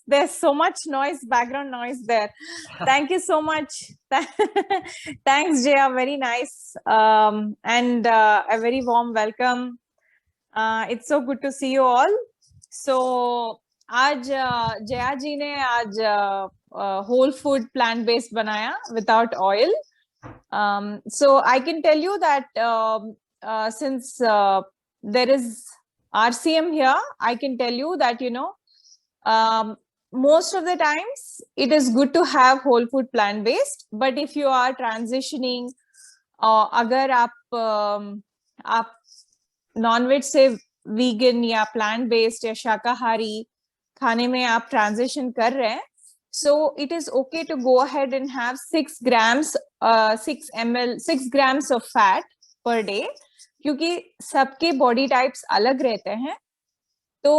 there's so much noise, background noise there. Thank you so much. Thanks, Jaya. Very nice. And a very warm welcome. It's so good to see you all. So आज जया जी ने आज whole food plant based बनाया without oil. So I can tell you that since there is RCM here, I can tell you that, you know, most of the times it is good to have whole food plant based, but if you are transitioning, अगर आप non-veg से vegan या plant based या शाकाहारी खाने में आप transition कर रहे हैं, so it is okay to go ahead and have 6 grams of fat per day, क्योंकि सबके body types अलग रहते हैं. तो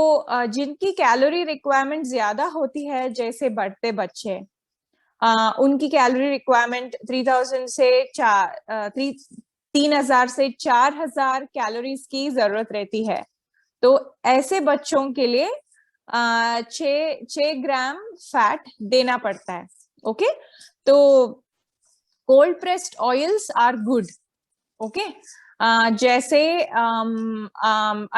जिनकी कैलोरी रिक्वायरमेंट ज्यादा होती है, जैसे बढ़ते बच्चे, उनकी कैलोरी रिक्वायरमेंट 3000 से 3000 से 4000 कैलोरीज की जरूरत रहती है. तो ऐसे बच्चों के लिए 6 ग्राम फैट देना पड़ता है. ओके, तो cold pressed oils are good. Okay, जैसे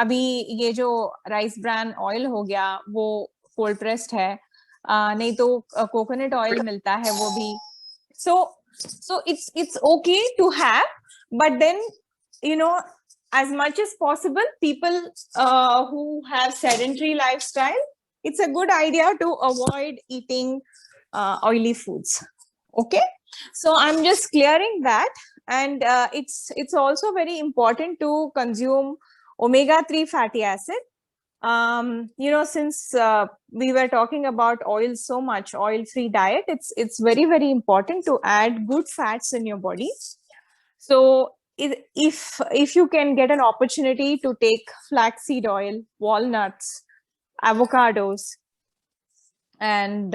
अभी ये जो राइस ब्रान ऑयल हो गया वो कोल्ड प्रेस्ड है, नहीं तो कोकोनट ऑयल मिलता है वो भी. so it's okay to have, but then, you know, as much as possible, people who have sedentary lifestyle, it's a good idea to avoid eating oily foods. Okay, so I'm just clearing that. And it's also very important to consume omega-3 fatty acid. You know, since we were talking about oil so much, oil-free diet, it's very, very important to add good fats in your body. So if you can get an opportunity to take flaxseed oil, walnuts, avocados, and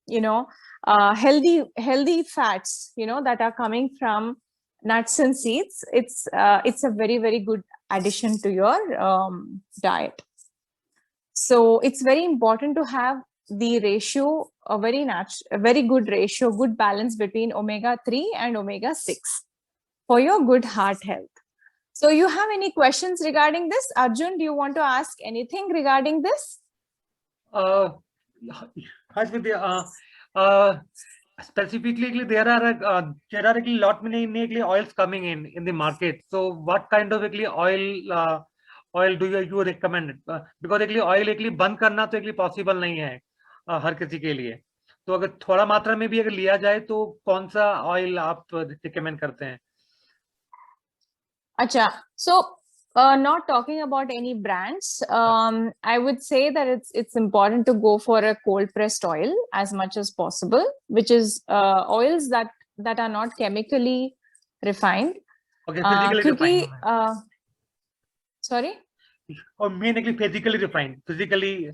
you know, healthy fats, you know, that are coming from nuts and seeds, it's a very, very good addition to your diet. So it's very important to have the ratio, a very good ratio, good balance between omega-3 and omega-6 for your good heart health. So you have any questions regarding this? Arjun, do you want to ask anything regarding this? Hi, Vidya. Specifically, there are a lot many oils coming in the market. So what kind of oil do you recommend? Because oil बंद करना तो possible नहीं है हर किसी के लिए. तो अगर थोड़ा मात्रा में भी अगर लिया जाए तो कौन सा ऑयल आप recommend करते हैं? Acha, so not talking about any brands, I would say that it's important to go for a cold pressed oil as much as possible, which is oils that are not chemically refined. Okay, physically refined. Sorry? Or mainly physically refined, physically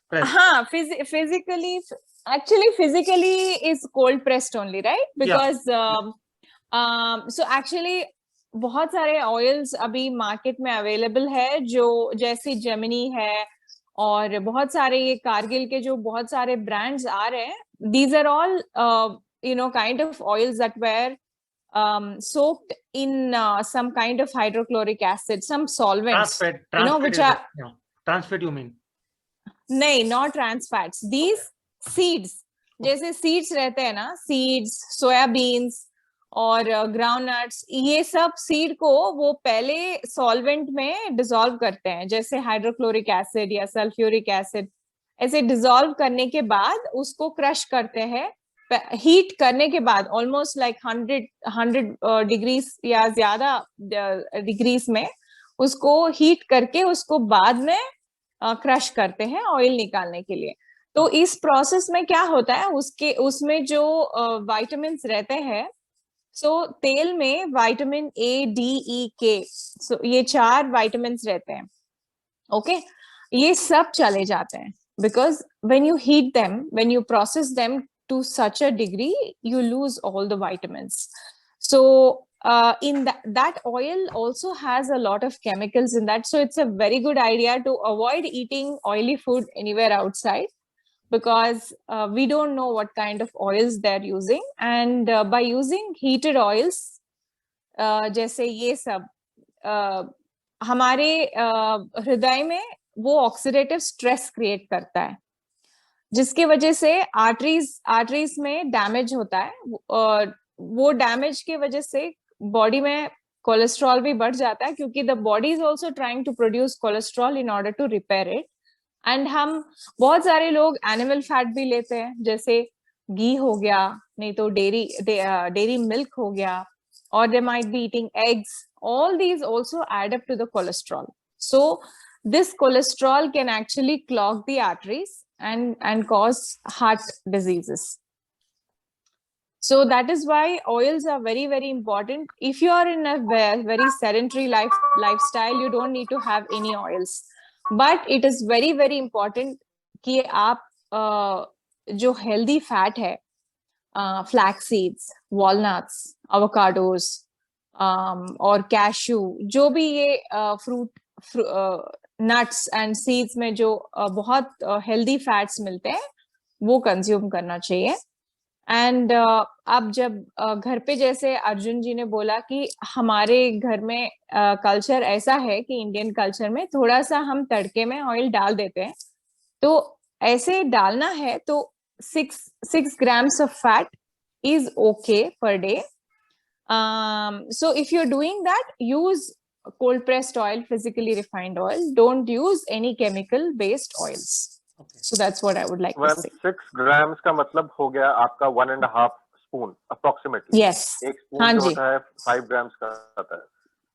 pressed. Physically, actually physically is cold pressed only, right? Because so actually बहुत सारे oils अभी market में available है, जो जैसे Gemini है और बहुत सारे ये कारगिल के जो बहुत सारे ब्रांड्स आ रहे हैं. These are all you know, kind of oils that were soaked in some kind of hydrochloric acid, some solvents, you know, which are trans fat, you mean? नहीं, not trans fats. These seeds, जैसे seeds रहते हैं ना, seeds, soyabeans और groundnuts, ये सब seed को वो पहले सॉल्वेंट में डिसॉल्व करते हैं, जैसे हाइड्रोक्लोरिक एसिड या सल्फ्यूरिक एसिड. ऐसे डिसॉल्व करने के बाद उसको क्रश करते हैं, हीट करने के बाद ऑलमोस्ट लाइक 100 डिग्रीज या ज्यादा डिग्रीज में उसको हीट करके उसको बाद में क्रश करते हैं ऑयल निकालने के लिए. तो इस प्रोसेस में क्या होता है, उसमें जो विटामिन्स रहते हैं, सो तेल में विटामिन ए, डी, ई, के, सो ये 4 विटामिन्स रहते हैं. ओके, ये सब चले जाते हैं, because when you heat them, when you process them to such a degree, you lose all the vitamins. So in that oil also has a lot of chemicals in that, so it's a very good idea to avoid eating oily food anywhere outside. because we don't know what kind of oils they're using, and by using heated oils जैसे ये सब हमारे हृदय में वो oxidative stress create करता है, जिसकी वजह से आर्टरीज में डैमेज होता है, और वो डैमेज की वजह से बॉडी में कोलेस्ट्रॉल भी बढ़ जाता है, क्योंकि the body is also trying to produce cholesterol in order to repair it. And हम बहुत सारे लोग एनिमल फैट भी लेते हैं, जैसे घी हो गया, नहीं तो डेयरी मिल्क हो गया, or they might be eating eggs. All these also add up to the cholesterol. So this cholesterol can actually clog the arteries and cause heart diseases. So that is why oils are very, very important. If you are in a very sedentary lifestyle, you don't need to have any oils. But it is very, very important कि आप जो healthy fat है, flax seeds, walnuts, avocados, और cashew, जो भी ये fruit nuts and seeds में जो बहुत हेल्दी फैट्स मिलते हैं, वो कंज्यूम करना चाहिए। एंड अब जब घर पे, जैसे अर्जुन जी ने बोला कि हमारे घर में कल्चर ऐसा है कि इंडियन कल्चर में थोड़ा सा हम तड़के में ऑयल डाल देते हैं, तो ऐसे डालना है तो 6 grams of fat is okay per day. So if you're doing that, use cold pressed oil, physically refined oil. Don't use any chemical based oils. Okay. So that's what I would like to say. 6 grams का मतलब हो गया आपका 1.5 spoon approximately. Yes. एक spoon जो होता है 5 grams का आता है।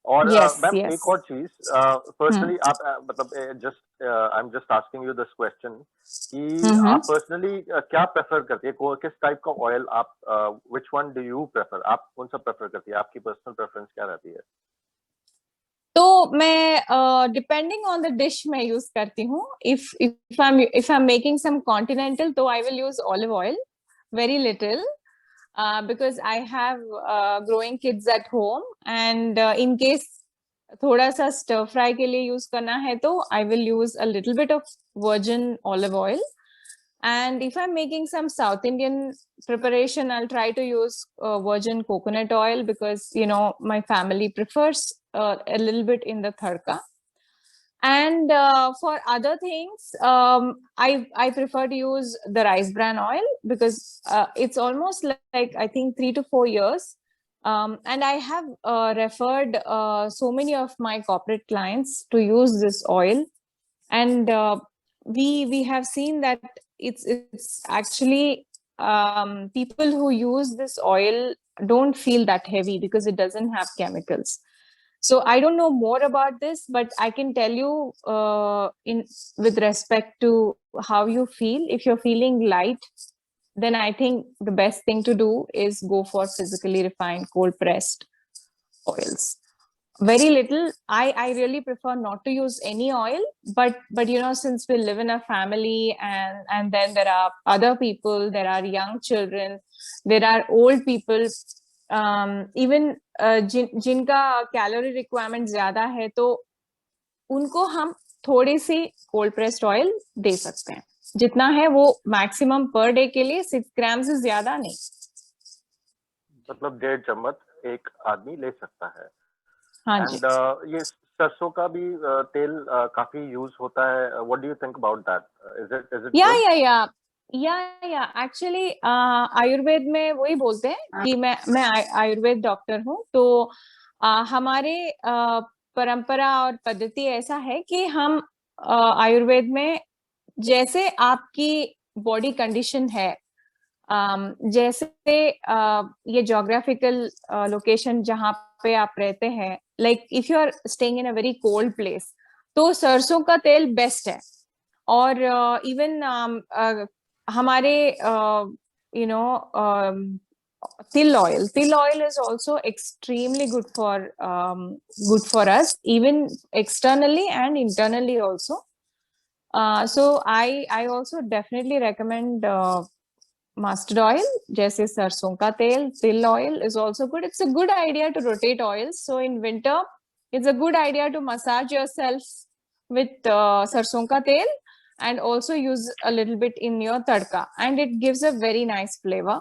और मैम एक और चीज, पर्सनली आप मतलब I am just asking you this question कि आप पर्सनली क्या प्रेफर करती है, किस टाइप का ऑयल आप, which one do you prefer, आप कौन सा प्रेफर करती है, आपकी पर्सनल प्रेफरेंस क्या रहती है? तो मैं डिपेंडिंग ऑन द डिश मैं यूज करती हूँ। If I am making some continental, तो I will use olive oil, very little, because I have growing kids at home, and in case थोड़ा सा stir fry के लिए use करना है तो I will use a little bit of virgin olive oil. And if I'm making some South Indian preparation, I'll try to use virgin coconut oil, because you know my family prefers a little bit in the tadka. And for other things, I prefer to use the rice bran oil, because it's almost like I think 3 to 4 years. And I have referred so many of my corporate clients to use this oil. And we have seen that it's actually people who use this oil don't feel that heavy because it doesn't have chemicals. So I don't know more about this, but I can tell you with respect to how you feel. If you're feeling light, then I think the best thing to do is go for physically refined cold pressed oils. Very little. I really prefer not to use any oil, but you know, since we live in a family, and then there are other people, there are young children, there are old people, even जिनका calorie requirement ज्यादा है, तो उनको हम थोड़ी सी cold pressed oil दे सकते हैं, जितना है वो मैक्सिमम पर डे के लिए 6 ग्राम से ज्यादा नहीं, मतलब 1.5 चम्मच एक आदमी ले सकता है। हाँ जी। ये सरसों का भी तेल काफी यूज होता है, what do you think about that? Is it या एक्चुअली आयुर्वेद में वही बोलते हैं कि मैं आयुर्वेद डॉक्टर हूँ, तो हमारे परंपरा और पद्धति ऐसा है कि हम आयुर्वेद में जैसे आपकी बॉडी कंडीशन है, जैसे ये ज्योग्राफिकल लोकेशन जहाँ पे आप रहते हैं, like if you are staying in a very cold place, तो सरसों का तेल बेस्ट है। और इवन हमारे you know till oil is also extremely good for us, even externally and internally also. So I also definitely recommend mustard oil, जैसे सरसों का तेल, till oil is also good. It's a good idea to rotate oils. So in winter, it's a good idea to massage yourself with सरसों का तेल, and also use a little bit in your tadka, and it gives a very nice flavor.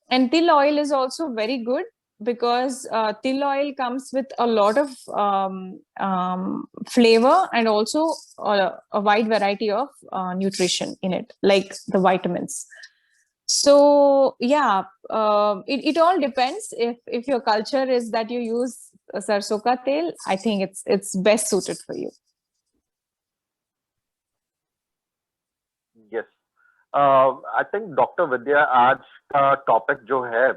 And til oil is also very good because til oil comes with a lot of flavor and also a wide variety of nutrition in it, like the vitamins. So yeah, it all depends. If your culture is that you use sarson ka tel, I think it's best suited for you. Yes. I think doctor Vidya, आज का topic जो है,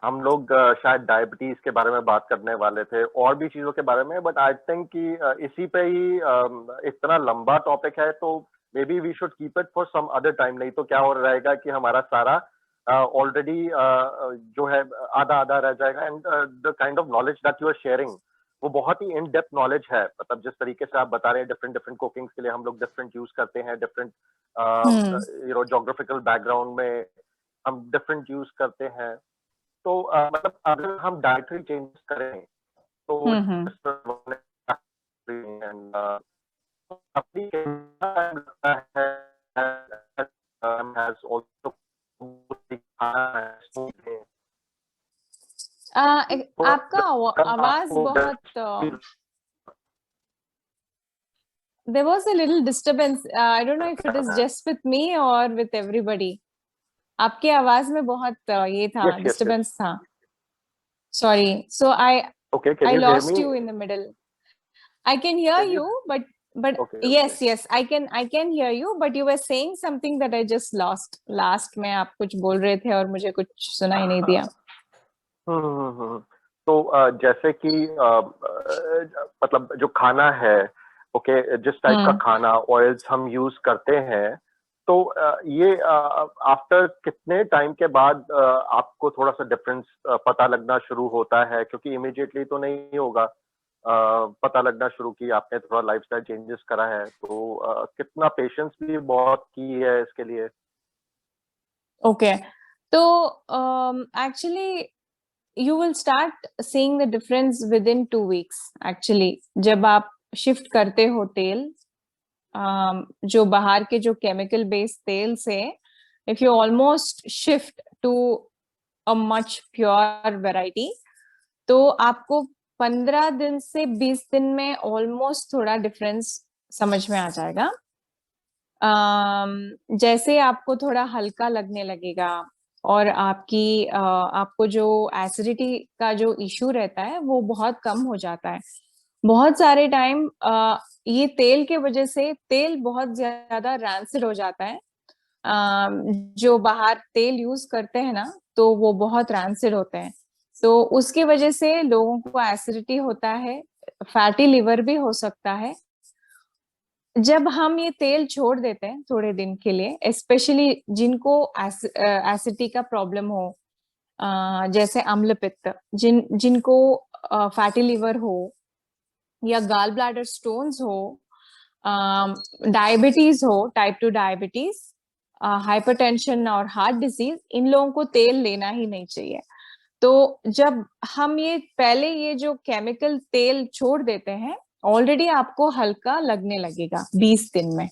हम लोग शायद diabetes के बारे में बात करने वाले थे और भी चीजों के बारे में, बट आई थिंक कि इसी पे ही इतना लंबा टॉपिक है, तो maybe we should keep it for some other time. नहीं तो क्या हो रहेगा कि हमारा सारा ऑलरेडी जो है आधा आधा रह जाएगा। And the kind of knowledge that you are sharing वो बहुत ही इन डेप्थ नॉलेज है। मतलब जिस तरीके से आप बता रहे हैं, डिफरेंट डिफरेंट कुकिंग्स के लिए हम लोग डिफरेंट यूज करते हैं, different you know geographical background में हम डिफरेंट यूज करते हैं। तो मतलब अगर हम डाइटरी चेंजेस करें तो आपका आवाज बहुत there was a little disturbance. I don't know if it is just with me or with everybody. आपके आवाज में बहुत ये था, disturbance था. Sorry. So I lost you in the middle. I can hear you, but yes, I can hear you, but you were saying something that I just lost. Last में आप कुछ बोल रहे थे और मुझे कुछ सुना ही नहीं दिया. तो जैसे कि मतलब जो खाना है, जिस टाइप का खाना ऑयल्स हम यूज करते हैं, तो ये आफ्टर कितने टाइम के बाद आपको थोड़ा सा डिफरेंस पता लगना शुरू होता है? क्योंकि इमीडिएटली तो नहीं होगा पता लगना शुरू की आपने थोड़ा लाइफस्टाइल चेंजेस करा है, तो कितना पेशेंस भी बहुत की है इसके लिए? ओके, तो actually you will start seeing the difference within 2 weeks. Actually, जब आप शिफ्ट करते हो तेल, जो बाहर के जो केमिकल बेस्ड तेल से, if you almost shift to a much pure variety, तो आपको 15 दिन से 20 दिन में ऑलमोस्ट थोड़ा डिफरेंस समझ में आ जाएगा। जैसे आपको थोड़ा हल्का लगने लगेगा और आपको जो एसिडिटी का जो इश्यू रहता है वो बहुत कम हो जाता है। बहुत सारे टाइम ये तेल के वजह से तेल बहुत ज्यादा रैंसिड हो जाता है। जो बाहर तेल यूज करते हैं ना, तो वो बहुत रैंसिड होते हैं, तो उसकी वजह से लोगों को एसिडिटी होता है, फैटी लिवर भी हो सकता है। जब हम ये तेल छोड़ देते हैं थोड़े दिन के लिए, स्पेशली जिनको एसिडिटी का प्रॉब्लम हो, जैसे अम्ल पित्त, जिनको फैटी लिवर हो या गाल ब्लैडर स्टोन्स हो, डायबिटीज हो, टाइप 2 डायबिटीज, हाइपरटेंशन और हार्ट डिजीज, इन लोगों को तेल लेना ही नहीं चाहिए। तो जब हम ये जो केमिकल तेल छोड़ देते हैं, ऑलरेडी आपको हल्का लगने लगेगा 20 दिन में,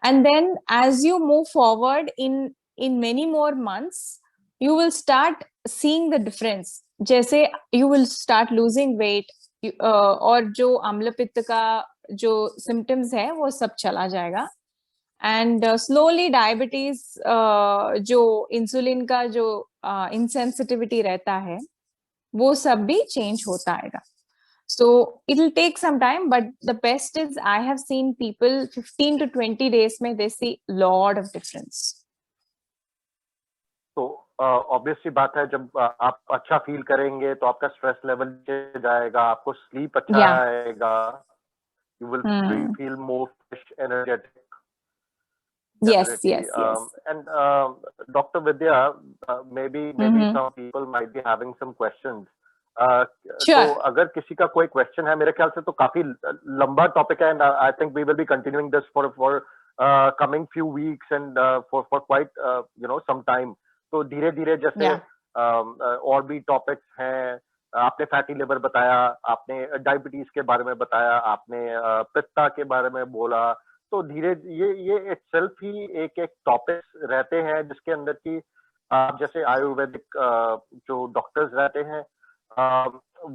and then as you move forward in many more months, you will start seeing the difference. जैसे you will start losing weight, और जो अम्ल पित्त का जो सिम्टम्स है वो सब चला जाएगा, एंड स्लोली डायबिटीज, जो इंसुलिन का जो इनसेंसिटिविटी रहता है, वो सब भी चेंज होता आएगा। So it will take some time, but the best is I have seen people 15 to 20 days में they see lot of difference. तो ऑब्वियसली बात है, जब आप अच्छा फील करेंगे तो आपका स्ट्रेस लेवल नीचे जाएगा, आपको स्लीप अच्छा आएगा, you will feel more fresh, energetic. Yes. And Dr. Vidya, maybe some people might be having some questions. Sure. तो अगर किसी का कोई क्वेश्चन है, मेरे ख्याल से तो काफी लंबा टॉपिक है, and I think we will be continuing this for coming few weeks and for quite some time. तो धीरे धीरे जैसे और भी टॉपिक्स हैं, आपने फैटी लिवर बताया, आपने डायबिटीज के बारे में बताया, आपने पित्ता के बारे में बोला, तो धीरे ये itself ही एक टॉपिक्स रहते हैं जिसके अंदर की आप जैसे आयुर्वेदिक जो डॉक्टर्स रहते हैं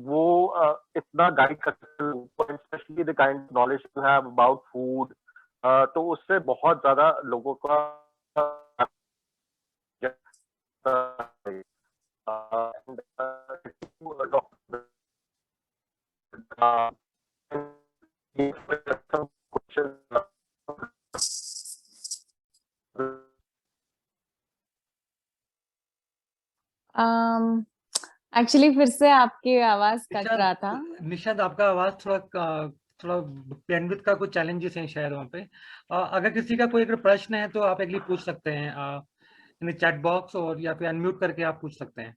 वो इतना गाइड करते हैं, specially the kind knowledge you have about food, तो उससे बहुत ज्यादा लोगों का एक्चुअली फिर से आपकी आवाज कट रहा था। निशांत, आपका आवाज थोड़ा बैंडविड्थ का कुछ चैलेंजेस हैं शायद वहाँ पे। अगर किसी का कोई अगर प्रश्न है तो आप एक पूछ सकते हैं इन चैट बॉक्स, और या फिर अनम्यूट करके आप पूछ सकते हैं।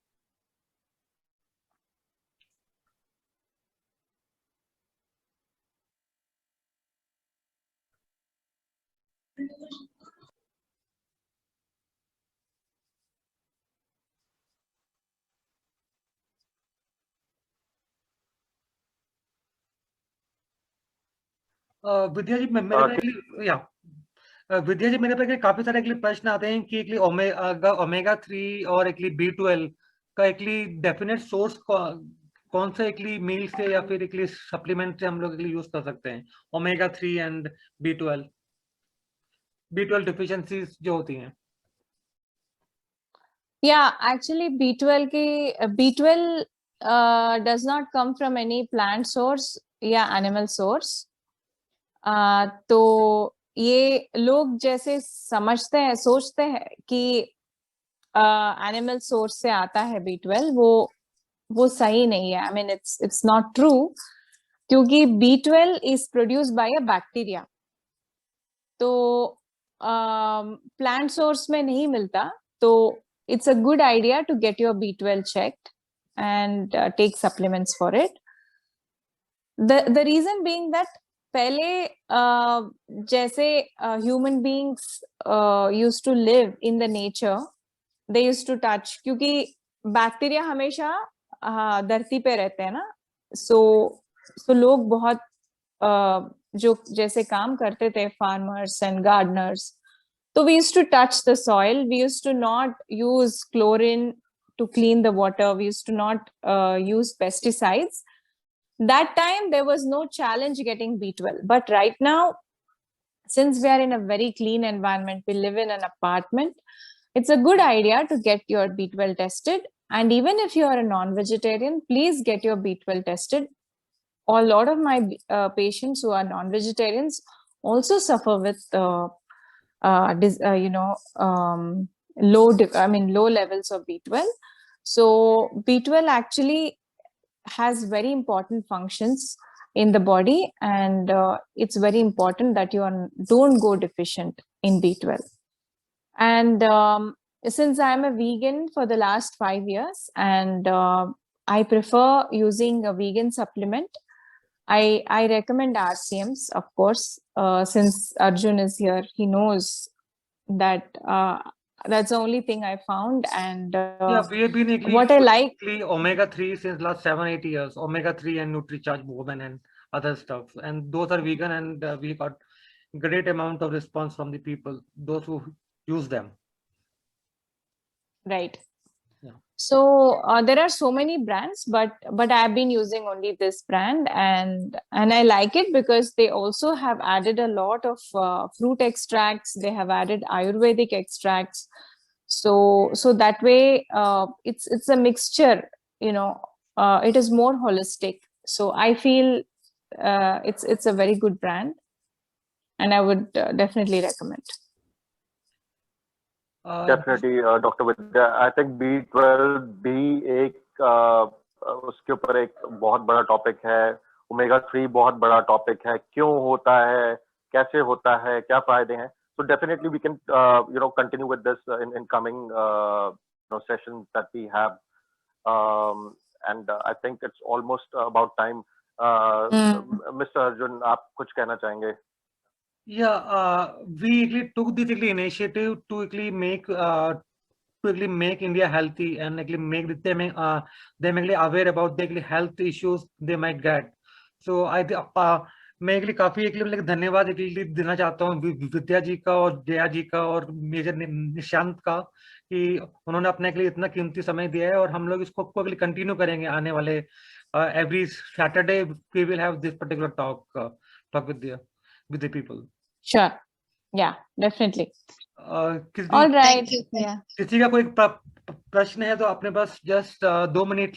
विद्या जी, विद्या जी, मेरे पे काफी सारे प्रश्न आते हैं कि ओमेगा 3 और B12 का डेफिनेट सोर्स कौन सा मील से या फिर सप्लीमेंट से हम लोग यूज कर सकते हैं, ओमेगा 3 एंड B12 डिफिशियंसीज जो होती हैं। Actually B12 does not come from any plant source या animal source। तो ये लोग जैसे समझते हैं, सोचते हैं कि एनिमल सोर्स से आता है B12, वो सही नहीं है। I mean it's not true, क्योंकि B12 is produced by a bacteria, तो प्लांट सोर्स में नहीं मिलता। तो it's a good idea to get your B12 checked and take supplements for it. The reason being that पहले जैसे human beings used to live in the nature, they used to touch, क्योंकि bacteria हमेशा धरती पे रहते हैं ना, so लोग बहुत जो जैसे काम करते थे, farmers and gardeners, so we used to touch the soil. We used to not use chlorine to clean the water. We used to not use pesticides. That time there was no challenge getting B12. But right now, since we are in a very clean environment, we live in an apartment, it's a good idea to get your B12 tested. And even if you are a non-vegetarian, please get your B12 tested. A lot of my patients who are non-vegetarians also suffer with low levels of B12. So B12 actually has very important functions in the body, and it's very important that you don't go deficient in B12. And since I'm a vegan for the last 5 years, and I prefer using a vegan supplement, I recommend RCMs, of course. Since Arjun is here, he knows that that's the only thing I found. And we have been what I like omega 3 since last 7-8 years, omega 3 and NutriCharge Woman and other stuff, and those are vegan, and we got great amount of response from the people, those who use them. Right. So there are so many brands, but I've been using only this brand, and I like it because they also have added a lot of fruit extracts. They have added Ayurvedic extracts, so that way it's a mixture. It is more holistic. So I feel it's a very good brand, and I would definitely recommend. Definitely, Dr. Vidya. I think B12 भी एक उसके ऊपर एक बहुत बड़ा topic है, omega 3 बहुत बड़ा टॉपिक है, क्यों होता है, कैसे होता है, क्या फायदे हैं. So definitely we can continue with this in coming sessions that we have, and I think it's almost about time. Mr. Arjun, आप कुछ कहना चाहेंगे? Yeah, we took this initiative to make India healthy, and make them aware about the health issues they might get. So मैं एक लिए काफी एक लिए धन्यवाद एक लिए देना चाहता हूँ विद्या जी का और जया जी का और मेजर निशांत का, कि उन्होंने अपने के लिए इतना कीमती समय दिया है, और हम लोग इसको कंटिन्यू करेंगे आने वाले every Saturday we will have this particular talk with the people. Sure. Yeah, definitely. All right. Yeah. किसी का कोई प्रश्न है तो अपने पास जस्ट 2 मिनट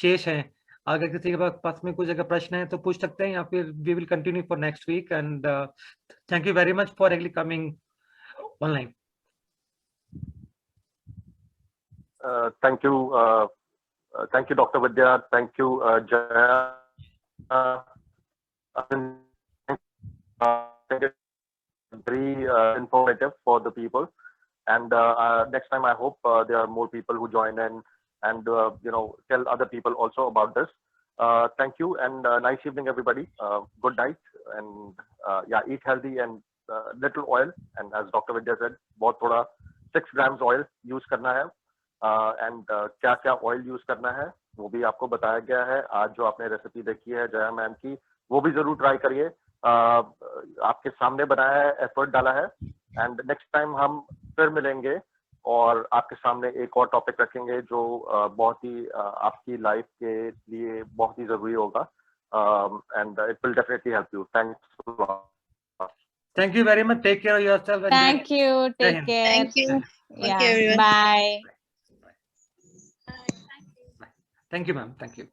शेष हैं, अगर किसी के पास में कुछ अगर प्रश्न है तो पूछ सकते हैं, या फिर we will continue for next week. And thank you very much for actually coming online. Thank you Dr. Vidya, thank you Jaya, very informative for the people, and next time I hope there are more people who join in and tell other people also about this. Thank you, and nice evening everybody. Good night, and yeah, eat healthy and little oil, and as Dr. Vidya said, बहुत थोड़ा 6 grams oil use करना है, and क्या क्या oil use करना है वो भी आपको बताया गया है। आज जो आपने रेसिपी देखी है जया मैम की, वो भी जरूर ट्राई करिए, आपके सामने बनाया है, एफर्ट डाला है, एंड नेक्स्ट टाइम हम फिर मिलेंगे और आपके सामने एक और टॉपिक रखेंगे जो बहुत ही आपकी लाइफ के लिए बहुत ही जरूरी होगा, and it will definitely help you. Thanks. Thank you very much. Take care of yourself. And thank you. Take care. Thank you. Yeah. Bye. Thank you, ma'am. Thank you.